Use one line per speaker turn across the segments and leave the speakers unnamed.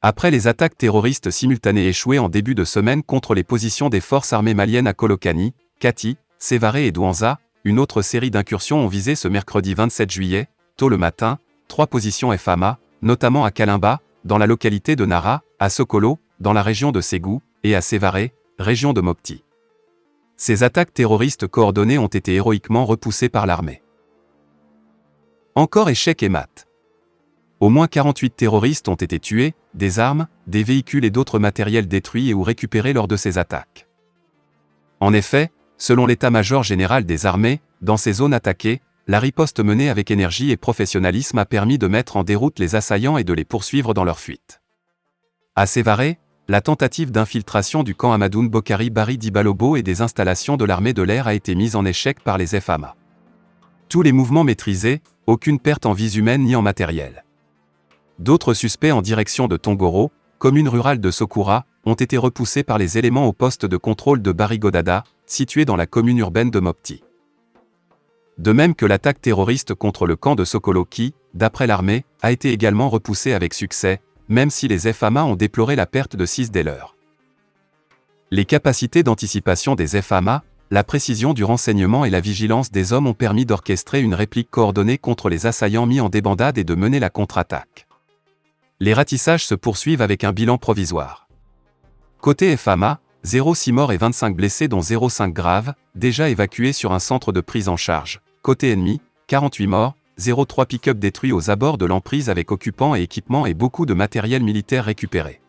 Après les attaques terroristes simultanées échouées en début de semaine contre les positions des forces armées maliennes à Kolokani, Kati, Sévaré et Douanza, une autre série d'incursions ont visé ce mercredi 27 juillet, tôt le matin, 3 positions FAMA, notamment à Kalimba, dans la localité de Nara, à Sokolo, dans la région de Ségou, et à Sévaré, région de Mopti. Ces attaques terroristes coordonnées ont été héroïquement repoussées par l'armée. Encore échec et mat. Au moins 48 terroristes ont été tués, des armes, des véhicules et d'autres matériels détruits et ou récupérés lors de ces attaques. En effet, selon l'état-major général des armées, dans ces zones attaquées, la riposte menée avec énergie et professionnalisme a permis de mettre en déroute les assaillants et de les poursuivre dans leur fuite. À Sévaré, la tentative d'infiltration du camp Amadoune Bokari Bari Dibalobo et des installations de l'armée de l'air a été mise en échec par les FAMA. Tous les mouvements maîtrisés, aucune perte en vies humaines ni en matériel. D'autres suspects en direction de Tongoro, commune rurale de Sokura, ont été repoussés par les éléments au poste de contrôle de Barigodada, situé dans la commune urbaine de Mopti. De même que l'attaque terroriste contre le camp de Sokolo qui, d'après l'armée, a été également repoussée avec succès, même si les FAMA ont déploré la perte de 6 des leurs. Les capacités d'anticipation des FAMA, la précision du renseignement et la vigilance des hommes ont permis d'orchestrer une réplique coordonnée contre les assaillants mis en débandade et de mener la contre-attaque. Les ratissages se poursuivent avec un bilan provisoire. Côté FAMA, 0,6 morts et 25 blessés dont 0,5 graves, déjà évacués sur un centre de prise en charge. Côté ennemi, 48 morts, 0,3 pick-up détruits aux abords de l'emprise avec occupants et équipements et beaucoup de matériel militaire récupéré.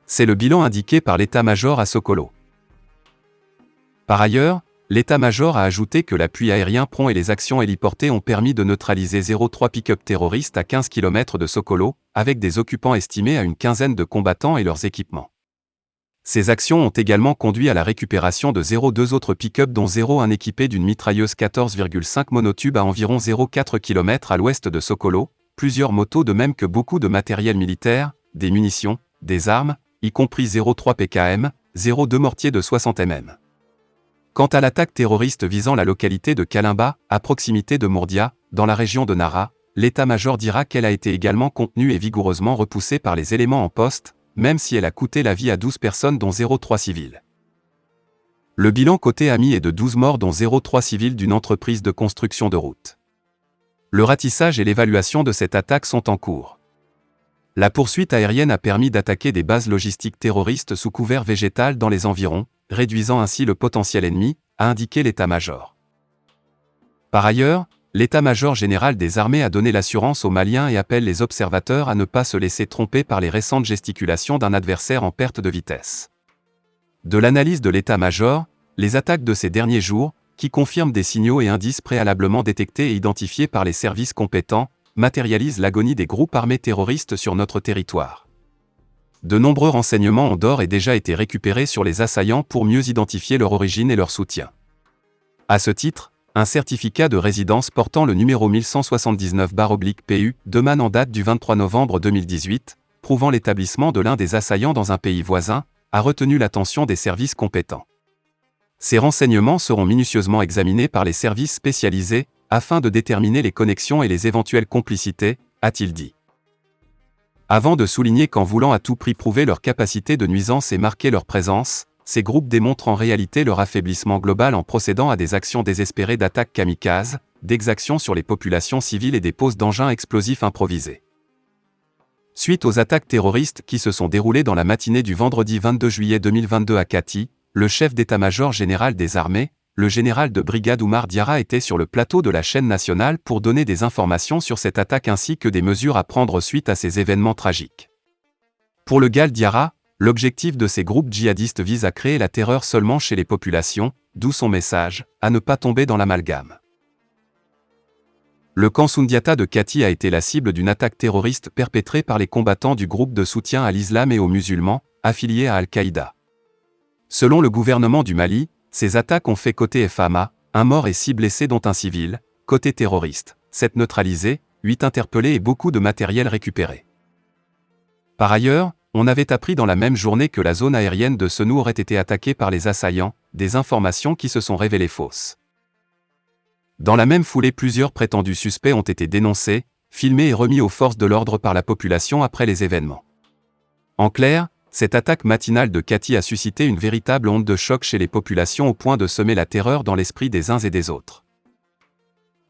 C'est le bilan indiqué par l'état-major à Sokolo. Par ailleurs, l'état-major a ajouté que l'appui aérien prompt et les actions héliportées ont permis de neutraliser 0,3 pick-up terroristes à 15 km de Sokolo, avec des occupants estimés à une quinzaine de combattants et leurs équipements. Ces actions ont également conduit à la récupération de 0,2 autres pick-up dont 0,1 équipé d'une mitrailleuse 14,5 monotube à environ 0,4 km à l'ouest de Sokolo, plusieurs motos de même que beaucoup de matériel militaire, des munitions, des armes, y compris 0,3 PKM, 0,2 mortiers de 60 mm. Quant à l'attaque terroriste visant la localité de Kalimba, à proximité de Mourdia, dans la région de Nara, l'état-major dira qu'elle a été également contenue et vigoureusement repoussée par les éléments en poste, même si elle a coûté la vie à 12 personnes dont 0,3 civils. Le bilan côté ami est de 12 morts dont 0,3 civils d'une entreprise de construction de route. Le ratissage et l'évaluation de cette attaque sont en cours. La poursuite aérienne a permis d'attaquer des bases logistiques terroristes sous couvert végétal dans les environs, réduisant ainsi le potentiel ennemi, a indiqué l'état-major. Par ailleurs, l'état-major général des armées a donné l'assurance aux Maliens et appelle les observateurs à ne pas se laisser tromper par les récentes gesticulations d'un adversaire en perte de vitesse. De l'analyse de l'état-major, les attaques de ces derniers jours, qui confirment des signaux et indices préalablement détectés et identifiés par les services compétents, matérialisent l'agonie des groupes armés terroristes sur notre territoire. De nombreux renseignements ont d'ores et déjà été récupérés sur les assaillants pour mieux identifier leur origine et leur soutien. À ce titre, un certificat de résidence portant le numéro 1179/PU, demande en date du 23 novembre 2018, prouvant l'établissement de l'un des assaillants dans un pays voisin, a retenu l'attention des services compétents. Ces renseignements seront minutieusement examinés par les services spécialisés, afin de déterminer les connexions et les éventuelles complicités, a-t-il dit. Avant de souligner qu'en voulant à tout prix prouver leur capacité de nuisance et marquer leur présence, ces groupes démontrent en réalité leur affaiblissement global en procédant à des actions désespérées d'attaques kamikazes, d'exactions sur les populations civiles et des poses d'engins explosifs improvisés. Suite aux attaques terroristes qui se sont déroulées dans la matinée du vendredi 22 juillet 2022 à Kati, le chef d'état-major général des armées, le général de brigade Oumar Diarra était sur le plateau de la chaîne nationale pour donner des informations sur cette attaque ainsi que des mesures à prendre suite à ces événements tragiques. Pour le GAL Diarra, l'objectif de ces groupes djihadistes vise à créer la terreur seulement chez les populations, d'où son message, à ne pas tomber dans l'amalgame. Le camp Soundiata de Kati a été la cible d'une attaque terroriste perpétrée par les combattants du groupe de soutien à l'islam et aux musulmans, affiliés à Al-Qaïda. Selon le gouvernement du Mali, ces attaques ont fait côté FAMA, 1 mort et 6 blessés dont un civil, côté terroriste, 7 neutralisés, 8 interpellés et beaucoup de matériel récupéré. Par ailleurs, on avait appris dans la même journée que la zone aérienne de Senou aurait été attaquée par les assaillants, des informations qui se sont révélées fausses. Dans la même foulée, plusieurs prétendus suspects ont été dénoncés, filmés et remis aux forces de l'ordre par la population après les événements. En clair, cette attaque matinale de Cathy a suscité une véritable onde de choc chez les populations au point de semer la terreur dans l'esprit des uns et des autres.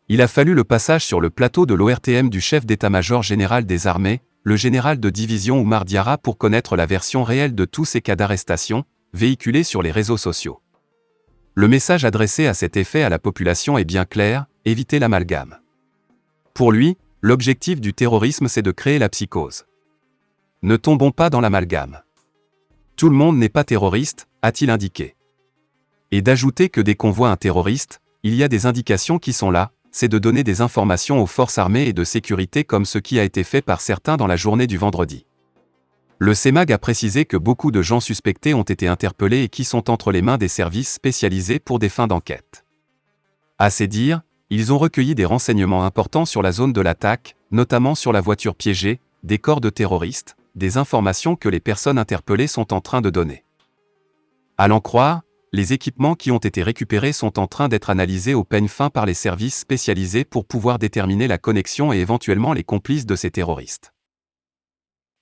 Il a fallu le passage sur le plateau de l'ORTM du chef d'état-major général des armées, le général de division Oumar Diarra, pour connaître la version réelle de tous ces cas d'arrestation, véhiculés sur les réseaux sociaux. Le message adressé à cet effet à la population est bien clair: évitez l'amalgame. Pour lui, l'objectif du terrorisme, c'est de créer la psychose. Ne tombons pas dans l'amalgame. Tout le monde n'est pas terroriste, a-t-il indiqué. Et d'ajouter que dès qu'on voit un terroriste, il y a des indications qui sont là, c'est de donner des informations aux forces armées et de sécurité, comme ce qui a été fait par certains dans la journée du vendredi. Le CEMAG a précisé que beaucoup de gens suspectés ont été interpellés et qui sont entre les mains des services spécialisés pour des fins d'enquête. À ses dires, ils ont recueilli des renseignements importants sur la zone de l'attaque, notamment sur la voiture piégée, des corps de terroristes, des informations que les personnes interpellées sont en train de donner. À l'en croire, les équipements qui ont été récupérés sont en train d'être analysés au peigne fin par les services spécialisés pour pouvoir déterminer la connexion et éventuellement les complices de ces terroristes.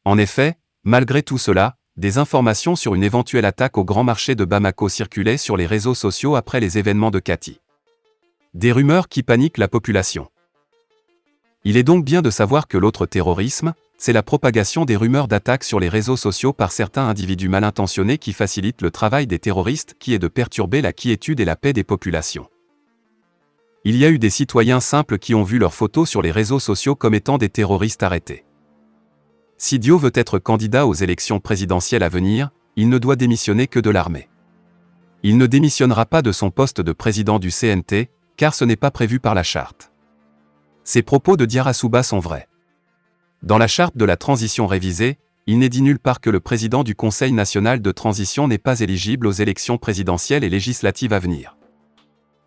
En effet, malgré tout cela, des informations sur une éventuelle attaque au grand marché de Bamako circulaient sur les réseaux sociaux après les événements de Cathy. Des rumeurs qui paniquent la population. Il est donc bien de savoir que l'autre terrorisme, c'est la propagation des rumeurs d'attaques sur les réseaux sociaux par certains individus mal intentionnés qui facilitent le travail des terroristes, qui est de perturber la quiétude et la paix des populations. Il y a eu des citoyens simples qui ont vu leurs photos sur les réseaux sociaux comme étant des terroristes arrêtés. Si Dio veut être candidat aux élections présidentielles à venir, il ne doit démissionner que de l'armée. Il ne démissionnera pas de son poste de président du CNT, car ce n'est pas prévu par la charte. Ces propos de Diarra Souba sont vrais. Dans la charte de la transition révisée, il n'est dit nulle part que le président du Conseil national de transition n'est pas éligible aux élections présidentielles et législatives à venir.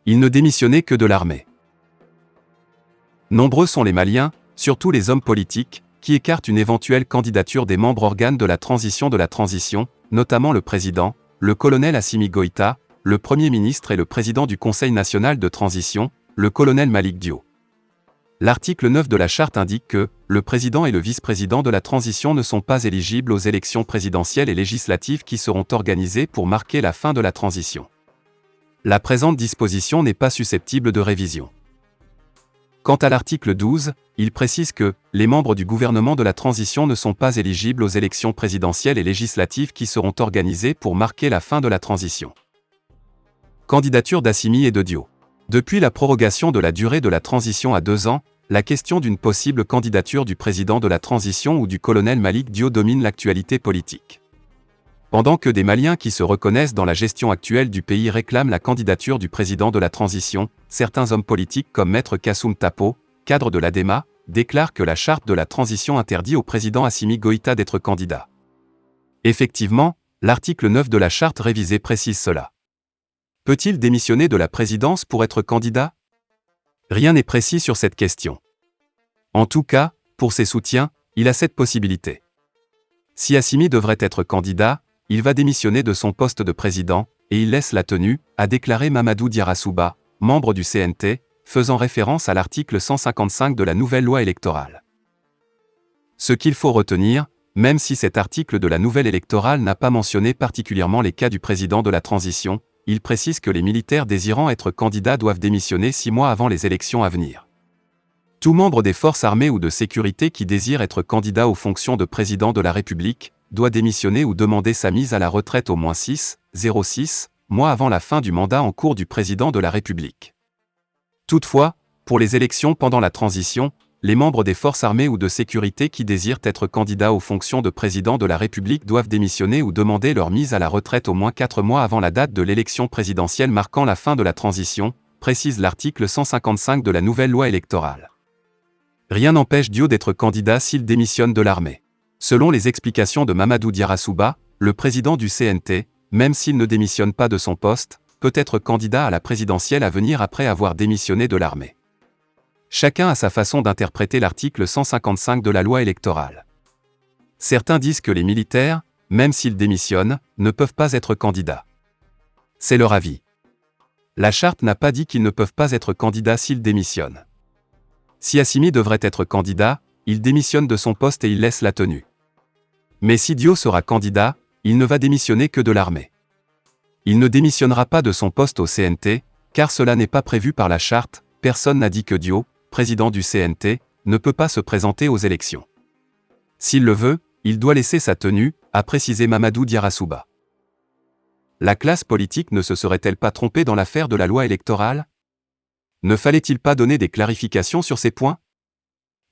Il ne démissionnait que de l'armée. Nombreux sont les Maliens, surtout les hommes politiques, qui écartent une éventuelle candidature des membres organes de la transition, notamment le président, le colonel Assimi Goïta, le Premier ministre et le président du Conseil national de transition, le colonel Malick Dio. L'article 9 de la charte indique que le président et le vice-président de la transition ne sont pas éligibles aux élections présidentielles et législatives qui seront organisées pour marquer la fin de la transition. La présente disposition n'est pas susceptible de révision. Quant à l'article 12, il précise que les membres du gouvernement de la transition ne sont pas éligibles aux élections présidentielles et législatives qui seront organisées pour marquer la fin de la transition. Candidature d'Assimi et de Dio. Depuis la prorogation de la durée de la transition à 2 ans, la question d'une possible candidature du président de la transition ou du colonel Malick Dio domine l'actualité politique. Pendant que des Maliens qui se reconnaissent dans la gestion actuelle du pays réclament la candidature du président de la transition, certains hommes politiques comme Maître Kassoum Tapo, cadre de l'ADEMA, déclarent que la charte de la transition interdit au président Assimi Goïta d'être candidat. Effectivement, l'article 9 de la charte révisée précise cela. Peut-il démissionner de la présidence pour être candidat? Rien n'est précis sur cette question. En tout cas, pour ses soutiens, il a cette possibilité. Si Assimi devrait être candidat, il va démissionner de son poste de président, et il laisse la tenue, a déclaré Mamadou Diarra Souba, membre du CNT, faisant référence à l'article 155 de la nouvelle loi électorale. Ce qu'il faut retenir, même si cet article de la nouvelle électorale n'a pas mentionné particulièrement les cas du président de la transition, il précise que les militaires désirant être candidats doivent démissionner 6 mois avant les élections à venir. Tout membre des forces armées ou de sécurité qui désire être candidat aux fonctions de président de la République doit démissionner ou demander sa mise à la retraite au moins 6 mois avant la fin du mandat en cours du président de la République. Toutefois, pour les élections pendant la transition, les membres des forces armées ou de sécurité qui désirent être candidats aux fonctions de président de la République doivent démissionner ou demander leur mise à la retraite au moins 4 mois avant la date de l'élection présidentielle marquant la fin de la transition, précise l'article 155 de la nouvelle loi électorale. Rien n'empêche Dio d'être candidat s'il démissionne de l'armée. Selon les explications de Mamadou Diarra Souba, le président du CNT, même s'il ne démissionne pas de son poste, peut être candidat à la présidentielle à venir après avoir démissionné de l'armée. Chacun a sa façon d'interpréter l'article 155 de la loi électorale. Certains disent que les militaires, même s'ils démissionnent, ne peuvent pas être candidats. C'est leur avis. La charte n'a pas dit qu'ils ne peuvent pas être candidats s'ils démissionnent. Si Assimi devrait être candidat, il démissionne de son poste et il laisse la tenue. Mais si Dio sera candidat, il ne va démissionner que de l'armée. Il ne démissionnera pas de son poste au CNT, car cela n'est pas prévu par la charte. Personne n'a dit que Dio, président du CNT, ne peut pas se présenter aux élections. S'il le veut, il doit laisser sa tenue, a précisé Mamadou Diarra-Souba. La classe politique ne se serait-elle pas trompée dans l'affaire de la loi électorale? Ne fallait-il pas donner des clarifications sur ces points?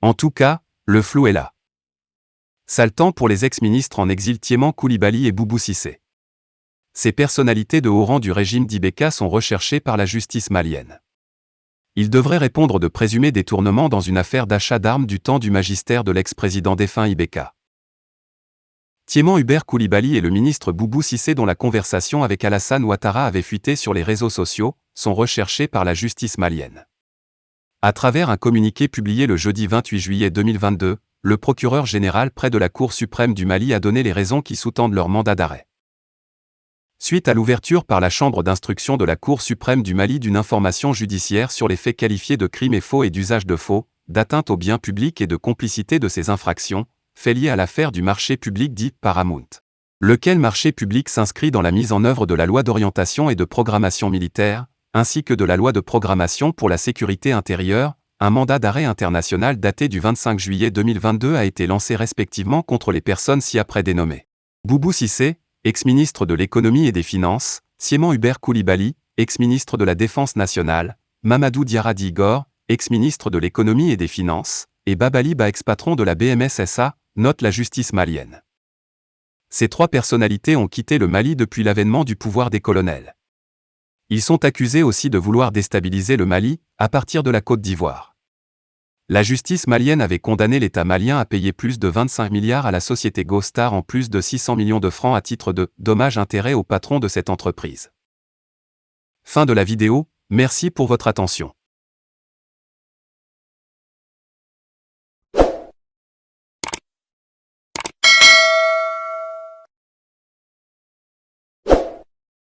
En tout cas, le flou est là. Sale temps pour les ex-ministres en exil Thiéman Coulibaly et Boubou Cissé. Ces personnalités de haut rang du régime d'Ibeka sont recherchées par la justice malienne. Ils devraient répondre de présumés détournements dans une affaire d'achat d'armes du temps du magistère de l'ex-président défunt Ibeka. Thiéman Hubert Coulibaly et le ministre Boubou Cissé, dont la conversation avec Alassane Ouattara avait fuité sur les réseaux sociaux, sont recherchés par la justice malienne. À travers un communiqué publié le jeudi 28 juillet 2022, le procureur général près de la Cour suprême du Mali a donné les raisons qui sous-tendent leur mandat d'arrêt. Suite à l'ouverture par la chambre d'instruction de la Cour suprême du Mali d'une information judiciaire sur les faits qualifiés de crimes et faux et d'usage de faux, d'atteinte aux biens publics et de complicité de ces infractions, faits liés à l'affaire du marché public dit Paramount. Lequel marché public s'inscrit dans la mise en œuvre de la loi d'orientation et de programmation militaire, ainsi que de la loi de programmation pour la sécurité intérieure. Un mandat d'arrêt international daté du 25 juillet 2022 a été lancé respectivement contre les personnes ci-après dénommées. Boubou Cissé, ex-ministre de l'économie et des finances, Thiéman Hubert Coulibaly, ex-ministre de la Défense nationale, Mamadou Diarra Igor, ex-ministre de l'économie et des finances, et Babali Ba, ex-patron de la BMS-SA, note la justice malienne. Ces trois personnalités ont quitté le Mali depuis l'avènement du pouvoir des colonels. Ils sont accusés aussi de vouloir déstabiliser le Mali, à partir de la Côte d'Ivoire. La justice malienne avait condamné l'État malien à payer plus de 25 milliards à la société Gostar en plus de 600 millions de francs à titre de dommages-intérêts au patron de cette entreprise. Fin de la vidéo, merci pour votre attention.